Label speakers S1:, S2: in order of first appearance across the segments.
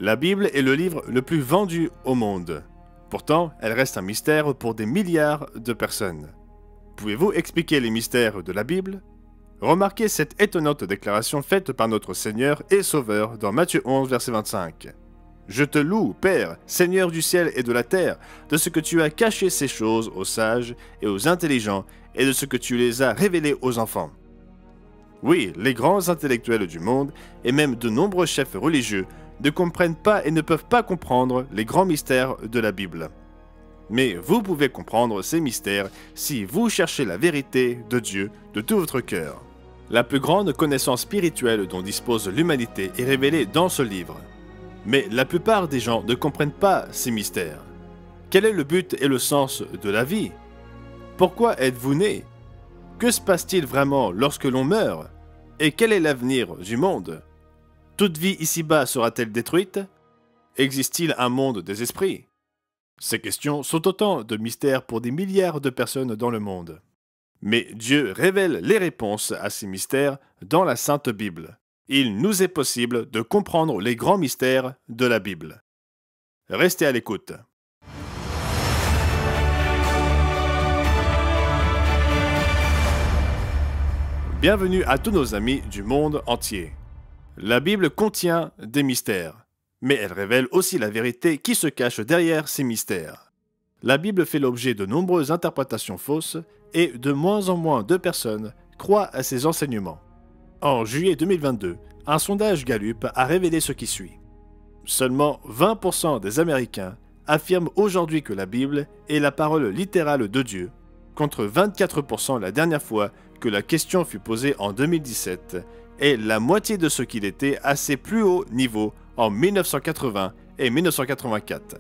S1: La Bible est le livre le plus vendu au monde. Pourtant, elle reste un mystère pour des milliards de personnes. Pouvez-vous expliquer les mystères de la Bible? Remarquez cette étonnante déclaration faite par notre Seigneur et Sauveur dans Matthieu 11, verset 25. « Je te loue, Père, Seigneur du ciel et de la terre, de ce que tu as caché ces choses aux sages et aux intelligents, et de ce que tu les as révélées aux enfants. » Oui, les grands intellectuels du monde, et même de nombreux chefs religieux, ne comprennent pas et ne peuvent pas comprendre les grands mystères de la Bible. Mais vous pouvez comprendre ces mystères si vous cherchez la vérité de Dieu de tout votre cœur. La plus grande connaissance spirituelle dont dispose l'humanité est révélée dans ce livre. Mais la plupart des gens ne comprennent pas ces mystères. Quel est le but et le sens de la vie? Pourquoi êtes-vous né? Que se passe-t-il vraiment lorsque l'on meurt? Et quel est l'avenir du monde? Toute vie ici-bas sera-t-elle détruite? Existe-t-il un monde des esprits? Ces questions sont autant de mystères pour des milliards de personnes dans le monde. Mais Dieu révèle les réponses à ces mystères dans la Sainte Bible. Il nous est possible de comprendre les grands mystères de la Bible. Restez à l'écoute. Bienvenue à tous nos amis du monde entier. La Bible contient des mystères, mais elle révèle aussi la vérité qui se cache derrière ces mystères. La Bible fait l'objet de nombreuses interprétations fausses et de moins en moins de personnes croient à ces enseignements. En juillet 2022, un sondage Gallup a révélé ce qui suit. Seulement 20% des Américains affirment aujourd'hui que la Bible est la parole littérale de Dieu, contre 24% la dernière fois que la question fut posée en 2017, et la moitié de ce qu'il était à ses plus hauts niveaux en 1980 et 1984.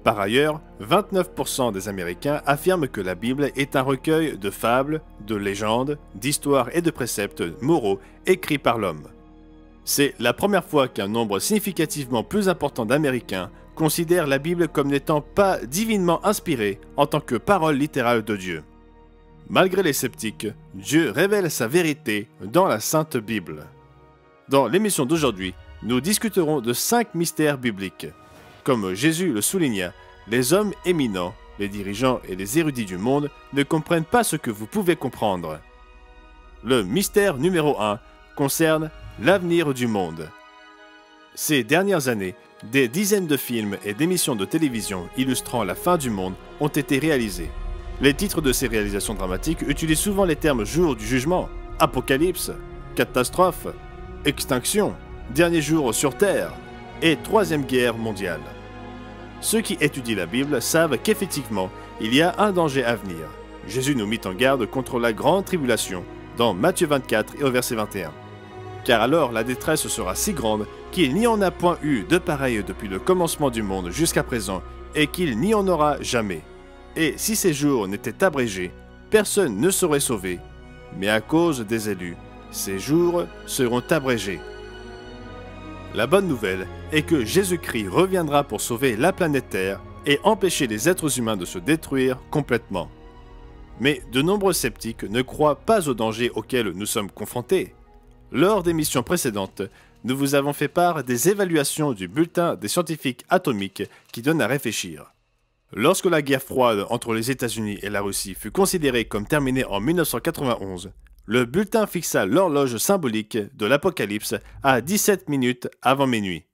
S1: Par ailleurs, 29% des Américains affirment que la Bible est un recueil de fables, de légendes, d'histoires et de préceptes moraux écrits par l'homme. C'est la première fois qu'un nombre significativement plus important d'Américains considèrent la Bible comme n'étant pas divinement inspirée en tant que parole littérale de Dieu. Malgré les sceptiques, Dieu révèle sa vérité dans la Sainte Bible. Dans l'émission d'aujourd'hui, nous discuterons de 5 mystères bibliques. Comme Jésus le souligna, les hommes éminents, les dirigeants et les érudits du monde ne comprennent pas ce que vous pouvez comprendre. Le mystère numéro 1 concerne l'avenir du monde. Ces dernières années, des dizaines de films et d'émissions de télévision illustrant la fin du monde ont été réalisés. Les titres de ces réalisations dramatiques utilisent souvent les termes jour du jugement, apocalypse, catastrophe, extinction, dernier jour sur Terre et troisième guerre mondiale. Ceux qui étudient la Bible savent qu'effectivement, il y a un danger à venir. Jésus nous mit en garde contre la grande tribulation dans Matthieu 24 et au verset 21. Car alors la détresse sera si grande qu'il n'y en a point eu de pareil depuis le commencement du monde jusqu'à présent et qu'il n'y en aura jamais. Et si ces jours n'étaient abrégés, personne ne serait sauvé, mais à cause des élus, ces jours seront abrégés. La bonne nouvelle est que Jésus-Christ reviendra pour sauver la planète Terre et empêcher les êtres humains de se détruire complètement. Mais de nombreux sceptiques ne croient pas au danger auquel nous sommes confrontés. Lors d'émissions précédentes, nous vous avons fait part des évaluations du bulletin des scientifiques atomiques qui donnent à réfléchir. Lorsque la guerre froide entre les États-Unis et la Russie fut considérée comme terminée en 1991, le bulletin fixa l'horloge symbolique de l'Apocalypse à 17 minutes avant minuit.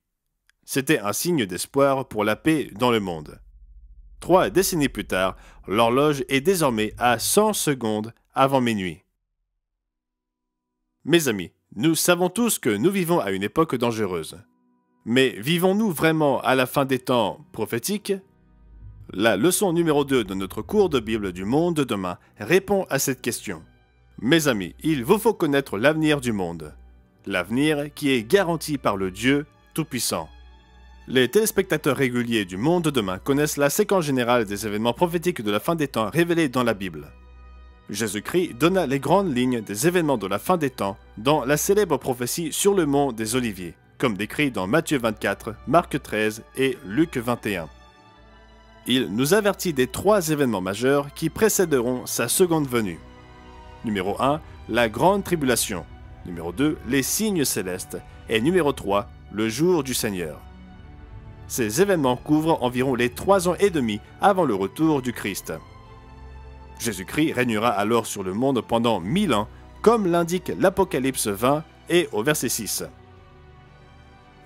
S1: C'était un signe d'espoir pour la paix dans le monde. 3 décennies plus tard, l'horloge est désormais à 100 secondes avant minuit. Mes amis, nous savons tous que nous vivons à une époque dangereuse. Mais vivons-nous vraiment à la fin des temps prophétiques? La leçon numéro 2 de notre cours de Bible du monde de demain répond à cette question. Mes amis, il vous faut connaître l'avenir du monde. L'avenir qui est garanti par le Dieu Tout-Puissant. Les téléspectateurs réguliers du monde de demain connaissent la séquence générale des événements prophétiques de la fin des temps révélés dans la Bible. Jésus-Christ donna les grandes lignes des événements de la fin des temps dans la célèbre prophétie sur le mont des Oliviers, comme décrit dans Matthieu 24, Marc 13 et Luc 21. Il nous avertit des 3 événements majeurs qui précéderont sa seconde venue. Numéro 1, la grande tribulation. Numéro 2, les signes célestes. Et numéro 3, le jour du Seigneur. Ces événements couvrent environ les 3 ans et demi avant le retour du Christ. Jésus-Christ régnera alors sur le monde pendant 1000 ans, comme l'indique l'Apocalypse 20 et au verset 6.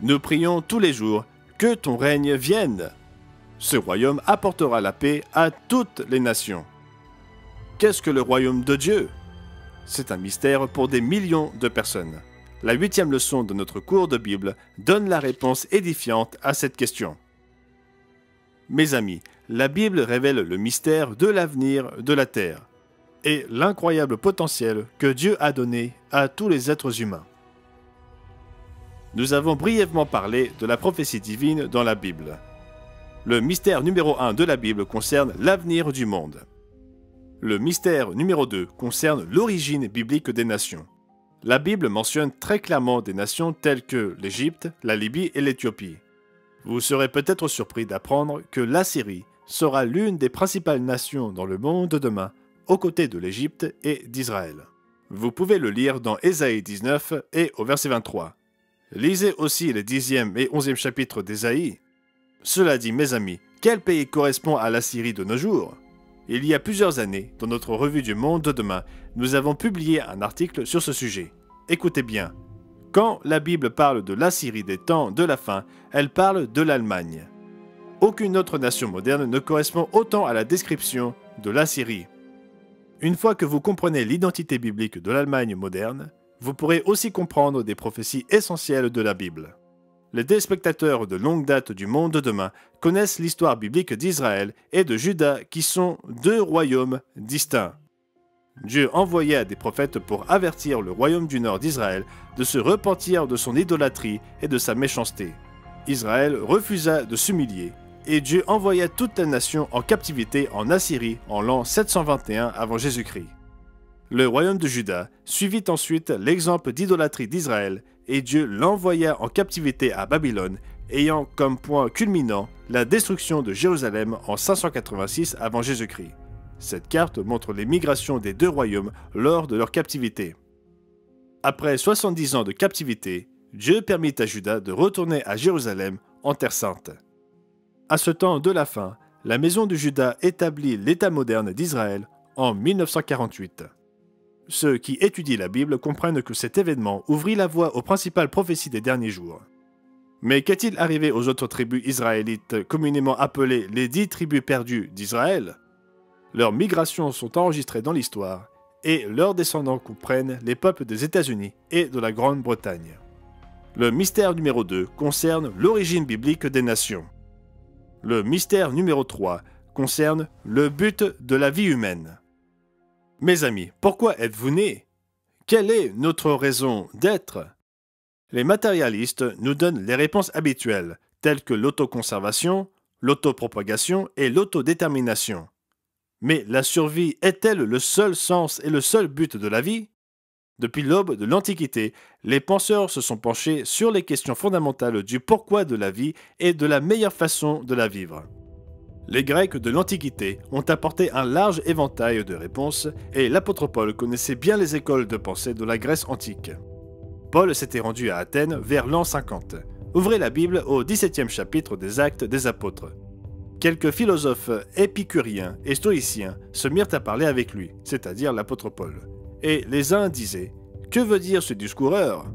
S1: Nous prions tous les jours que ton règne vienne. Ce royaume apportera la paix à toutes les nations. Qu'est-ce que le royaume de Dieu? C'est un mystère pour des millions de personnes. La 8e leçon de notre cours de Bible donne la réponse édifiante à cette question. Mes amis, la Bible révèle le mystère de l'avenir de la terre et l'incroyable potentiel que Dieu a donné à tous les êtres humains. Nous avons brièvement parlé de la prophétie divine dans la Bible. Le mystère numéro 1 de la Bible concerne l'avenir du monde. Le mystère numéro 2 concerne l'origine biblique des nations. La Bible mentionne très clairement des nations telles que l'Égypte, la Libye et l'Éthiopie. Vous serez peut-être surpris d'apprendre que l'Assyrie sera l'une des principales nations dans le monde de demain, aux côtés de l'Égypte et d'Israël. Vous pouvez le lire dans Ésaïe 19 et au verset 23. Lisez aussi les 10e et 11e chapitres d'Ésaïe. Cela dit, mes amis, quel pays correspond à l'Assyrie de nos jours? Il y a plusieurs années, dans notre revue du Monde de demain, nous avons publié un article sur ce sujet. Écoutez bien. Quand la Bible parle de l'Assyrie des temps de la fin, elle parle de l'Allemagne. Aucune autre nation moderne ne correspond autant à la description de l'Assyrie. Une fois que vous comprenez l'identité biblique de l'Allemagne moderne, vous pourrez aussi comprendre des prophéties essentielles de la Bible. Les téléspectateurs de longue date du monde de demain connaissent l'histoire biblique d'Israël et de Juda qui sont deux royaumes distincts. Dieu envoya des prophètes pour avertir le royaume du nord d'Israël de se repentir de son idolâtrie et de sa méchanceté. Israël refusa de s'humilier et Dieu envoya toute la nation en captivité en Assyrie en l'an 721 avant Jésus-Christ. Le royaume de Juda suivit ensuite l'exemple d'idolâtrie d'Israël et Dieu l'envoya en captivité à Babylone, ayant comme point culminant la destruction de Jérusalem en 586 avant Jésus-Christ. Cette carte montre les migrations des deux royaumes lors de leur captivité. Après 70 ans de captivité, Dieu permit à Juda de retourner à Jérusalem en Terre Sainte. À ce temps de la fin, la maison de Juda établit l'État moderne d'Israël en 1948. Ceux qui étudient la Bible comprennent que cet événement ouvrit la voie aux principales prophéties des derniers jours. Mais qu'est-il arrivé aux autres tribus israélites communément appelées les 10 tribus perdues d'Israël? Leurs migrations sont enregistrées dans l'histoire et leurs descendants comprennent les peuples des États-Unis et de la Grande-Bretagne. Le mystère numéro 2 concerne l'origine biblique des nations. Le mystère numéro 3 concerne le but de la vie humaine. Mes amis, pourquoi êtes-vous nés? Quelle est notre raison d'être? Les matérialistes nous donnent les réponses habituelles, telles que l'autoconservation, l'autopropagation et l'autodétermination. Mais la survie est-elle le seul sens et le seul but de la vie? Depuis l'aube de l'Antiquité, les penseurs se sont penchés sur les questions fondamentales du pourquoi de la vie et de la meilleure façon de la vivre. Les Grecs de l'Antiquité ont apporté un large éventail de réponses et l'apôtre Paul connaissait bien les écoles de pensée de la Grèce antique. Paul s'était rendu à Athènes vers l'an 50. Ouvrez la Bible au 17e chapitre des Actes des Apôtres. Quelques philosophes épicuriens et stoïciens se mirent à parler avec lui, c'est-à-dire l'apôtre Paul. Et les uns disaient « Que veut dire ce discoureur ?»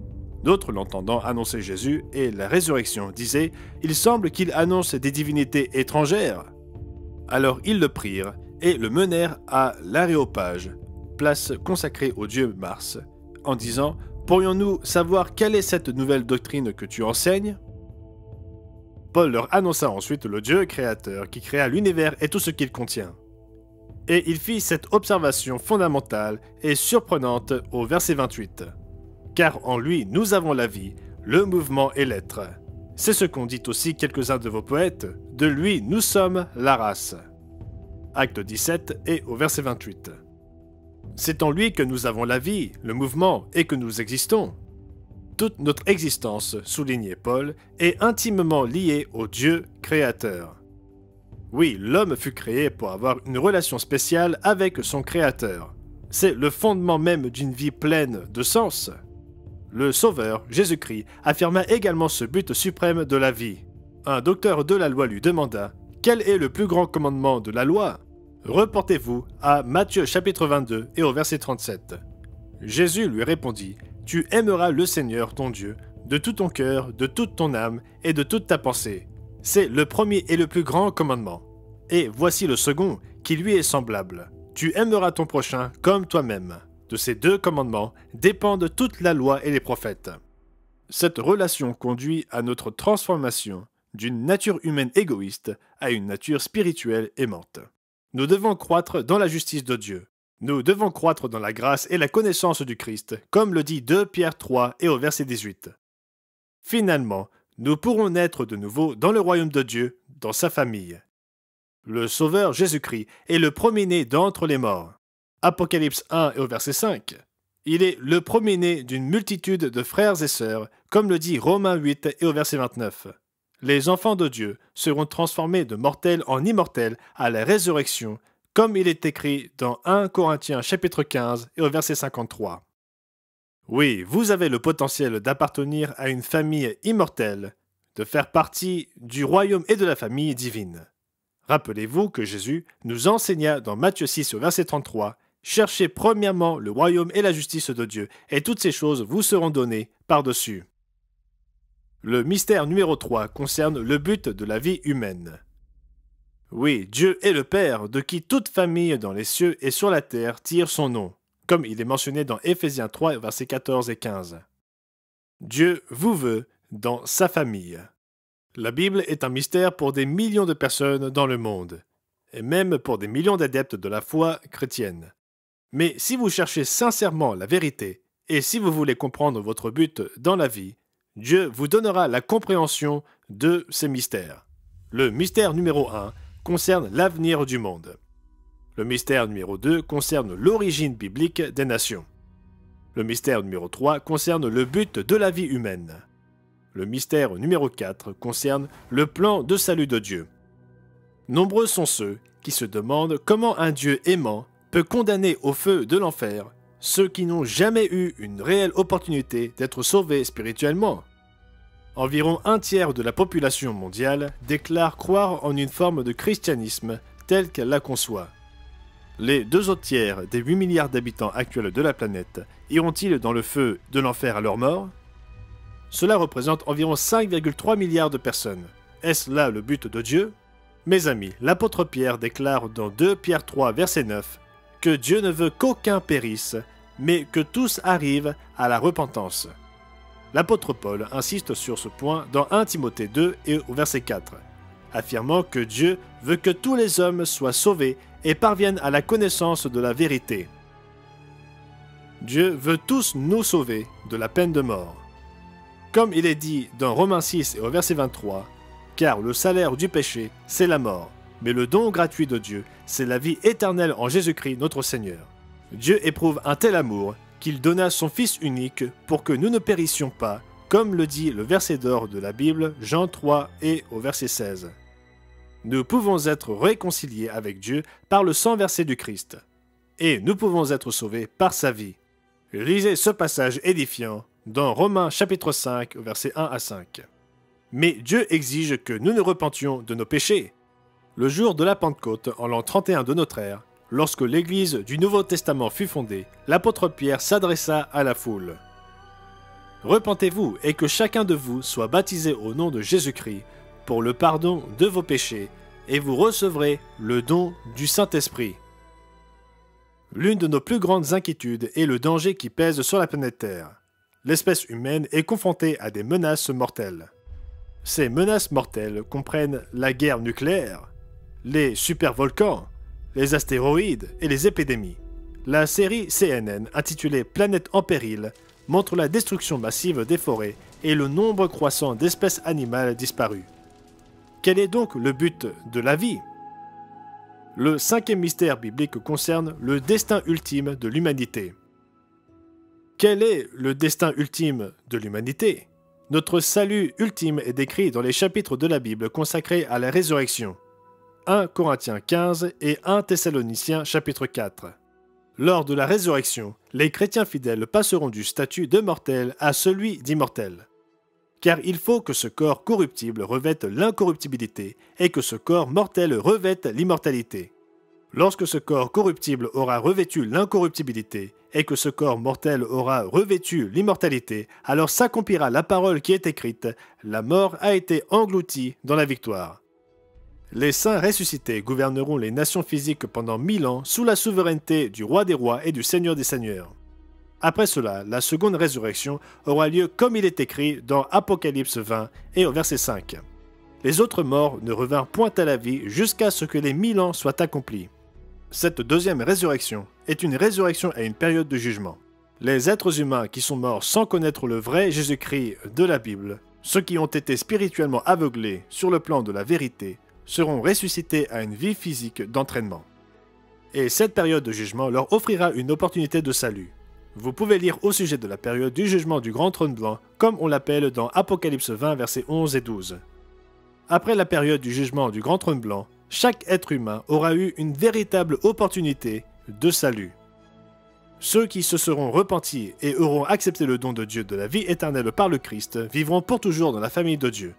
S1: D'autres, l'entendant annoncer Jésus et la résurrection, disaient « Il semble qu'il annonce des divinités étrangères. » Alors ils le prirent et le menèrent à l'Aréopage, place consacrée au dieu Mars, en disant « Pourrions-nous savoir quelle est cette nouvelle doctrine que tu enseignes ?» Paul leur annonça ensuite le Dieu créateur qui créa l'univers et tout ce qu'il contient. Et il fit cette observation fondamentale et surprenante au verset 28. « Car en lui nous avons la vie, le mouvement et l'être. » C'est ce qu'ont dit aussi quelques-uns de vos poètes, « De lui nous sommes la race. » Acte 17 et au verset 28. C'est en lui que nous avons la vie, le mouvement et que nous existons. Toute notre existence, soulignait Paul, est intimement liée au Dieu créateur. Oui, l'homme fut créé pour avoir une relation spéciale avec son créateur. C'est le fondement même d'une vie pleine de sens. Le Sauveur, Jésus-Christ, affirma également ce but suprême de la vie. Un docteur de la loi lui demanda « Quel est le plus grand commandement de la loi ?» Reportez-vous à Matthieu chapitre 22 et au verset 37. Jésus lui répondit « Tu aimeras le Seigneur ton Dieu de tout ton cœur, de toute ton âme et de toute ta pensée. C'est le premier et le plus grand commandement. Et voici le second qui lui est semblable. Tu aimeras ton prochain comme toi-même. De ces deux commandements dépendent toute la loi et les prophètes. » Cette relation conduit à notre transformation d'une nature humaine égoïste à une nature spirituelle aimante. Nous devons croître dans la justice de Dieu. Nous devons croître dans la grâce et la connaissance du Christ, comme le dit 2 Pierre 3 et au verset 18. Finalement, nous pourrons naître de nouveau dans le royaume de Dieu, dans sa famille. Le Sauveur Jésus-Christ est le premier-né d'entre les morts. Apocalypse 1 et au verset 5. Il est le premier-né d'une multitude de frères et sœurs, comme le dit Romains 8 et au verset 29. Les enfants de Dieu seront transformés de mortels en immortels à la résurrection, comme il est écrit dans 1 Corinthiens chapitre 15 et au verset 53. Oui, vous avez le potentiel d'appartenir à une famille immortelle, de faire partie du royaume et de la famille divine. Rappelez-vous que Jésus nous enseigna dans Matthieu 6 au verset 33 « Cherchez premièrement le royaume et la justice de Dieu, et toutes ces choses vous seront données par-dessus. » Le mystère numéro 3 concerne le but de la vie humaine. Oui, Dieu est le Père de qui toute famille dans les cieux et sur la terre tire son nom, comme il est mentionné dans Éphésiens 3, versets 14 et 15. Dieu vous veut dans sa famille. La Bible est un mystère pour des millions de personnes dans le monde, et même pour des millions d'adeptes de la foi chrétienne. Mais si vous cherchez sincèrement la vérité, et si vous voulez comprendre votre but dans la vie, Dieu vous donnera la compréhension de ces mystères. Le mystère numéro 1 concerne l'avenir du monde. Le mystère numéro 2 concerne l'origine biblique des nations. Le mystère numéro 3 concerne le but de la vie humaine. Le mystère numéro 4 concerne le plan de salut de Dieu. Nombreux sont ceux qui se demandent comment un Dieu aimant peut condamner au feu de l'enfer ceux qui n'ont jamais eu une réelle opportunité d'être sauvés spirituellement. Environ un tiers de la population mondiale déclare croire en une forme de christianisme telle qu'elle la conçoit. Les 2 autres tiers des 8 milliards d'habitants actuels de la planète iront-ils dans le feu de l'enfer à leur mort? Cela représente environ 5,3 milliards de personnes. Est-ce là le but de Dieu? Mes amis, l'apôtre Pierre déclare dans 2 Pierre 3, verset 9, que Dieu ne veut qu'aucun périsse, mais que tous arrivent à la repentance. L'apôtre Paul insiste sur ce point dans 1 Timothée 2 et au verset 4, affirmant que Dieu veut que tous les hommes soient sauvés et parviennent à la connaissance de la vérité. Dieu veut tous nous sauver de la peine de mort. Comme il est dit dans Romains 6 et au verset 23, « Car le salaire du péché, c'est la mort, mais le don gratuit de Dieu, c'est la vie éternelle en Jésus-Christ notre Seigneur. Dieu éprouve un tel amour qu'il donna son Fils unique pour que nous ne périssions pas, comme le dit le verset d'or de la Bible, Jean 3 et au verset 16. Nous pouvons être réconciliés avec Dieu par le sang versé du Christ, et nous pouvons être sauvés par sa vie. Lisez ce passage édifiant dans Romains chapitre 5, versets 1 à 5. Mais Dieu exige que nous nous repentions de nos péchés. Le jour de la Pentecôte, en l'an 31 de notre ère, lorsque l'Église du Nouveau Testament fut fondée, l'apôtre Pierre s'adressa à la foule. « Repentez-vous et que chacun de vous soit baptisé au nom de Jésus-Christ pour le pardon de vos péchés, et vous recevrez le don du Saint-Esprit. » L'une de nos plus grandes inquiétudes est le danger qui pèse sur la planète Terre. L'espèce humaine est confrontée à des menaces mortelles. Ces menaces mortelles comprennent la guerre nucléaire, les supervolcans, les astéroïdes et les épidémies. La série CNN intitulée Planète en péril montre la destruction massive des forêts et le nombre croissant d'espèces animales disparues. Quel est donc le but de la vie? Le 5e mystère biblique concerne le destin ultime de l'humanité. Quel est le destin ultime de l'humanité? Notre salut ultime est décrit dans les chapitres de la Bible consacrés à la résurrection. 1 Corinthiens 15 et 1 Thessaloniciens chapitre 4. Lors de la résurrection, les chrétiens fidèles passeront du statut de mortel à celui d'immortel. Car il faut que ce corps corruptible revête l'incorruptibilité et que ce corps mortel revête l'immortalité. Lorsque ce corps corruptible aura revêtu l'incorruptibilité et que ce corps mortel aura revêtu l'immortalité, alors s'accomplira la parole qui est écrite, la mort a été engloutie dans la victoire. Les saints ressuscités gouverneront les nations physiques pendant 1000 ans sous la souveraineté du roi des rois et du seigneur des seigneurs. Après cela, la seconde résurrection aura lieu comme il est écrit dans Apocalypse 20 et au verset 5. Les autres morts ne revinrent point à la vie jusqu'à ce que les 1000 ans soient accomplis. Cette deuxième résurrection est une résurrection à une période de jugement. Les êtres humains qui sont morts sans connaître le vrai Jésus-Christ de la Bible, ceux qui ont été spirituellement aveuglés sur le plan de la vérité, seront ressuscités à une vie physique d'entraînement. Et cette période de jugement leur offrira une opportunité de salut. Vous pouvez lire au sujet de la période du jugement du grand trône blanc, comme on l'appelle dans Apocalypse 20, versets 11 et 12. Après la période du jugement du grand trône blanc, chaque être humain aura eu une véritable opportunité de salut. Ceux qui se seront repentis et auront accepté le don de Dieu de la vie éternelle par le Christ vivront pour toujours dans la famille de Dieu.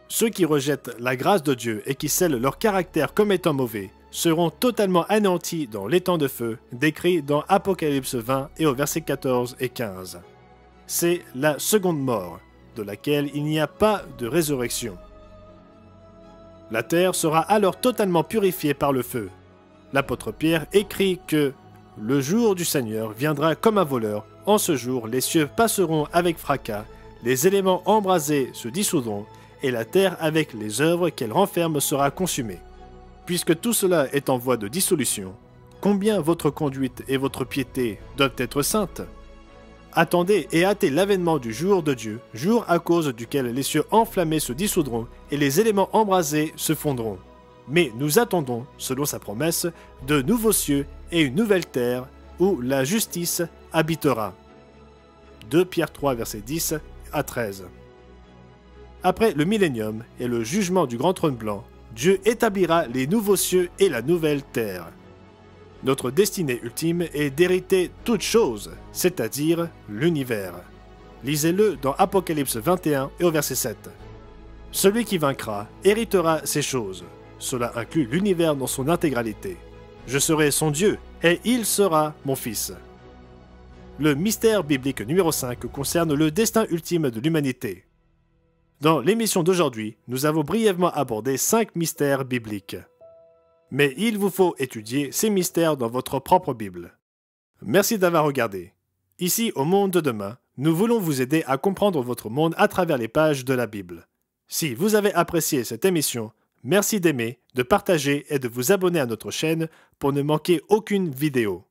S1: Ceux qui rejettent la grâce de Dieu et qui scellent leur caractère comme étant mauvais seront totalement anéantis dans l'étang de feu décrit dans Apocalypse 20 et au verset 14 et 15. C'est la seconde mort, de laquelle il n'y a pas de résurrection. La terre sera alors totalement purifiée par le feu. L'apôtre Pierre écrit que « Le jour du Seigneur viendra comme un voleur. En ce jour, les cieux passeront avec fracas, les éléments embrasés se dissoudront, et la terre avec les œuvres qu'elle renferme sera consumée. » Puisque tout cela est en voie de dissolution, combien votre conduite et votre piété doivent être saintes? Attendez et hâtez l'avènement du jour de Dieu, jour à cause duquel les cieux enflammés se dissoudront et les éléments embrasés se fondront. Mais nous attendons, selon sa promesse, de nouveaux cieux et une nouvelle terre où la justice habitera. 2 Pierre 3, versets 10 à 13. Après le millénium et le jugement du grand trône blanc, Dieu établira les nouveaux cieux et la nouvelle terre. Notre destinée ultime est d'hériter toutes choses, c'est-à-dire l'univers. Lisez-le dans Apocalypse 21 et au verset 7. Celui qui vaincra héritera ces choses. Cela inclut l'univers dans son intégralité. Je serai son Dieu et il sera mon fils. Le mystère biblique numéro 5 concerne le destin ultime de l'humanité. Dans l'émission d'aujourd'hui, nous avons brièvement abordé 5 mystères bibliques. Mais il vous faut étudier ces mystères dans votre propre Bible. Merci d'avoir regardé. Ici, au Monde de demain, nous voulons vous aider à comprendre votre monde à travers les pages de la Bible. Si vous avez apprécié cette émission, merci d'aimer, de partager et de vous abonner à notre chaîne pour ne manquer aucune vidéo.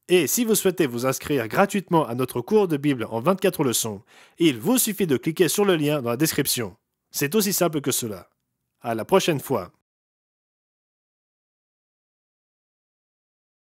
S1: Et si vous souhaitez vous inscrire gratuitement à notre cours de Bible en 24 leçons, il vous suffit de cliquer sur le lien dans la description. C'est aussi simple que cela. À la prochaine fois.